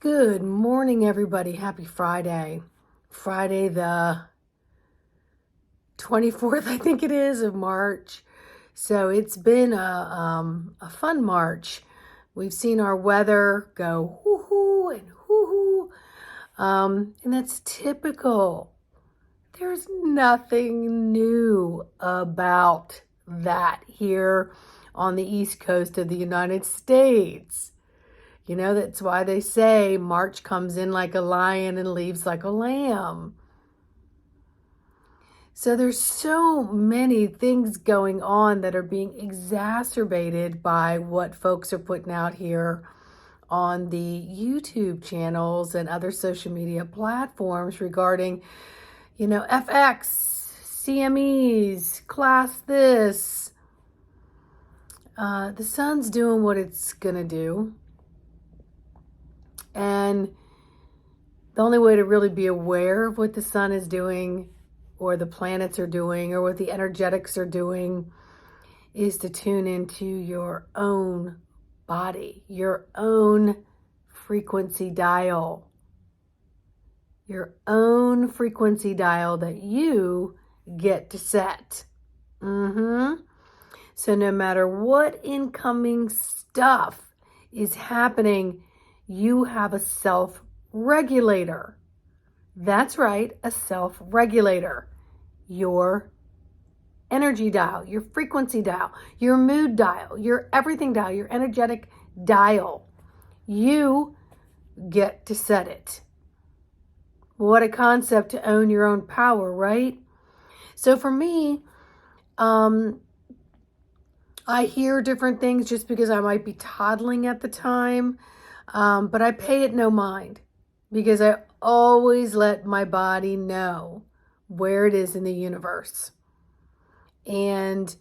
Good morning, everybody. Happy Friday. Friday the 24th, I think it is, of March. So it's been a fun March. We've seen our weather go hoo-hoo and hoo-hoo. And that's typical. There's nothing new about that here on the East Coast of the United States. You know, that's why they say March comes in like a lion and leaves like a lamb. So there's so many things going on that are being exacerbated by what folks are putting out here on the YouTube channels and other social media platforms regarding, FX, CMEs, class this. The sun's doing what it's going to do. And the only way to really be aware of what the sun is doing or the planets are doing or what the energetics are doing is to tune into your own body, your own frequency dial, your own frequency dial that you get to set. So no matter what incoming stuff is happening, you have a self-regulator. That's right, a self-regulator. Your energy dial, your frequency dial, your mood dial, your everything dial, your energetic dial. You get to set it. What a concept to own your own power, right? So for me, I hear different things just because I might be toddling at the time. But I pay it no mind because I always let my body know where it is in the universe and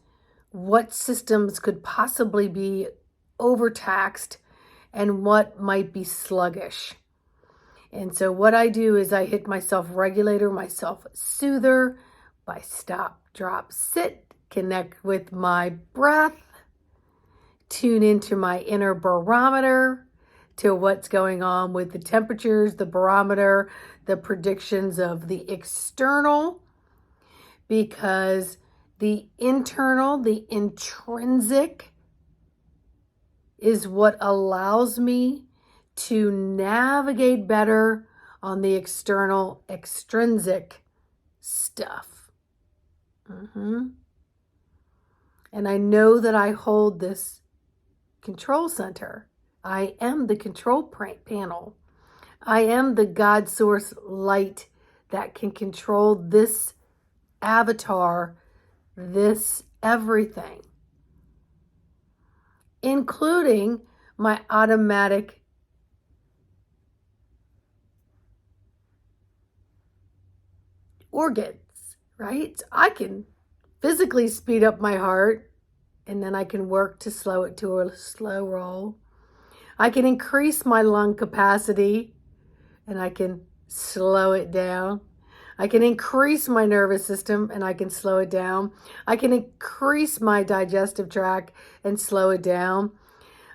what systems could possibly be overtaxed and what might be sluggish. And so what I do is I hit my self-regulator, my self-soother by stop, drop, sit, connect with my breath, tune into my inner barometer, to what's going on with the temperatures, the barometer, the predictions of the external, because the internal, the intrinsic, is what allows me to navigate better on the external, extrinsic stuff. And I know that I hold this control center. I am the control panel. I am the God source light that can control this avatar, this everything, including my automatic organs, right? So I can physically speed up my heart and then I can work to slow it to a slow roll. I can increase my lung capacity and I can slow it down. I can increase my nervous system and I can slow it down. I can increase my digestive tract and slow it down.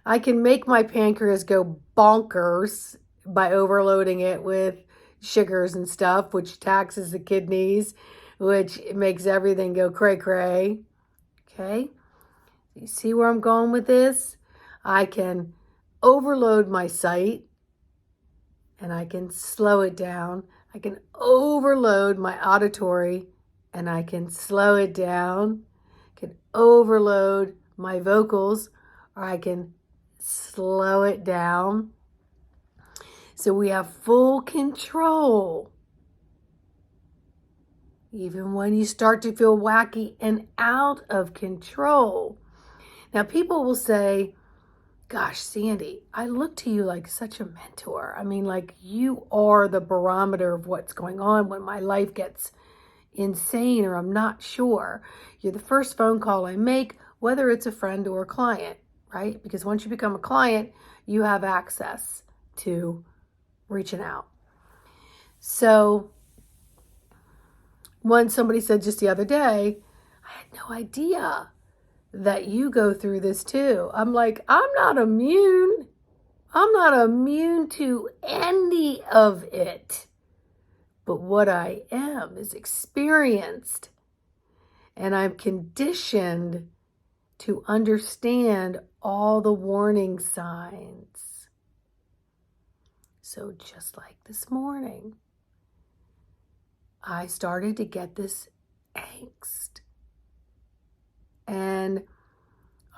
I can make my pancreas go bonkers by overloading it with sugars and stuff, which taxes the kidneys, which makes everything go cray-cray. Okay? You see where I'm going with this? I can overload my sight and I can slow it down. I can overload my auditory and I can slow it down. I can overload my vocals or I can slow it down. So we have full control. Even when you start to feel wacky and out of control. Now people will say, gosh, Sandy, I look to you like such a mentor. I mean, like you are the barometer of what's going on when my life gets insane or I'm not sure. You're the first phone call I make, whether it's a friend or a client, right? Because once you become a client, you have access to reaching out. So when somebody said just the other day, I had no idea that you go through this too. I'm like, I'm not immune. I'm not immune to any of it. But what I am is experienced, and I'm conditioned to understand all the warning signs. So just like this morning, I started to get this angst. And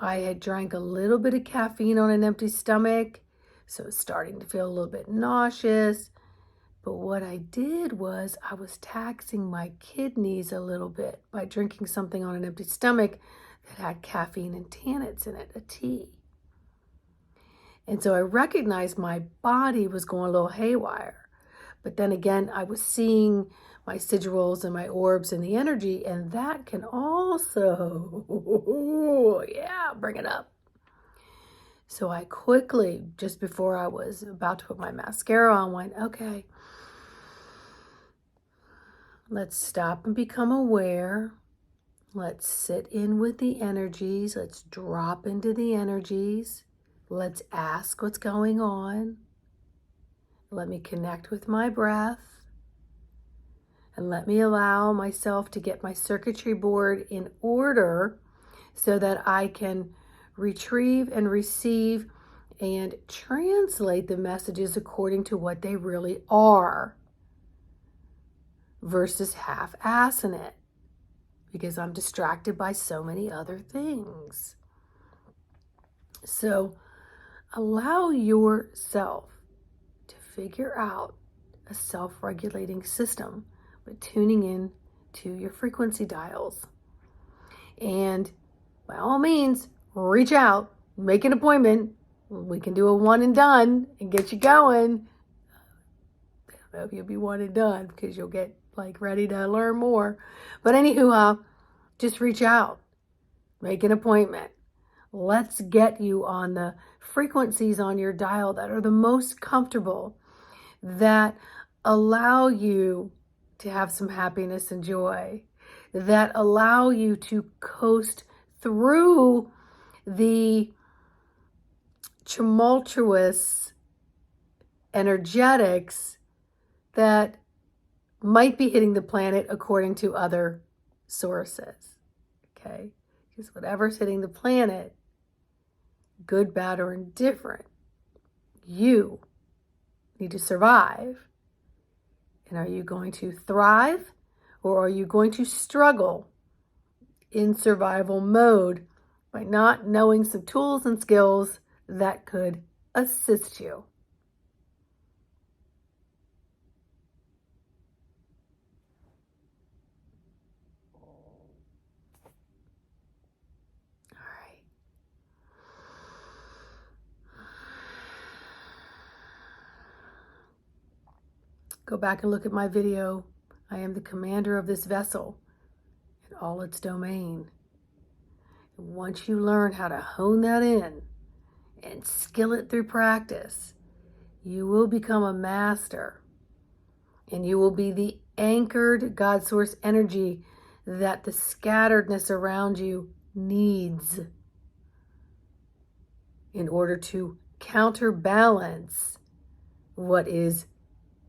I had drank a little bit of caffeine on an empty stomach, so it's starting to feel a little bit nauseous. But what I did was I was taxing my kidneys a little bit by drinking something on an empty stomach that had caffeine and tannins in it, a tea. And so I recognized my body was going a little haywire. But then again, I was seeing my sigils and my orbs and the energy, and that can also, bring it up. So I quickly, just before I was about to put my mascara on, went, okay, let's stop and become aware. Let's sit in with the energies. Let's drop into the energies. Let's ask what's going on. Let me connect with my breath. And let me allow myself to get my circuitry board in order so that I can retrieve and receive and translate the messages according to what they really are versus half-assing it, because I'm distracted by so many other things. So allow yourself to figure out a self-regulating system by tuning in to your frequency dials. And by all means, reach out, make an appointment. We can do a one and done and get you going. I don't know if you'll be one and done because you'll get ready to learn more. But anywho, just reach out, make an appointment. Let's get you on the frequencies on your dial that are the most comfortable, that allow you to have some happiness and joy, that allow you to coast through the tumultuous energetics that might be hitting the planet according to other sources. Okay? Because whatever's hitting the planet, good, bad, or indifferent, you need to survive. And are you going to thrive, or are you going to struggle in survival mode by not knowing some tools and skills that could assist you? All right. Go back and look at my video. I am the commander of this vessel and all its domain. And once you learn how to hone that in and skill it through practice, you will become a master, and you will be the anchored God source energy that the scatteredness around you needs in order to counterbalance what is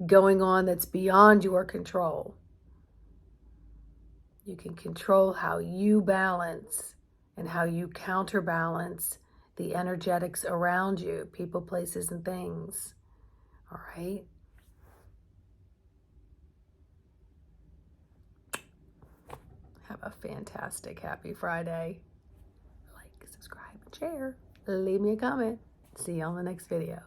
going on that's beyond your control. You can control how you balance and how you counterbalance the energetics around you, people, places, and things. All right? Have a fantastic, happy Friday. Like, subscribe, and share. Leave me a comment. See you on the next video.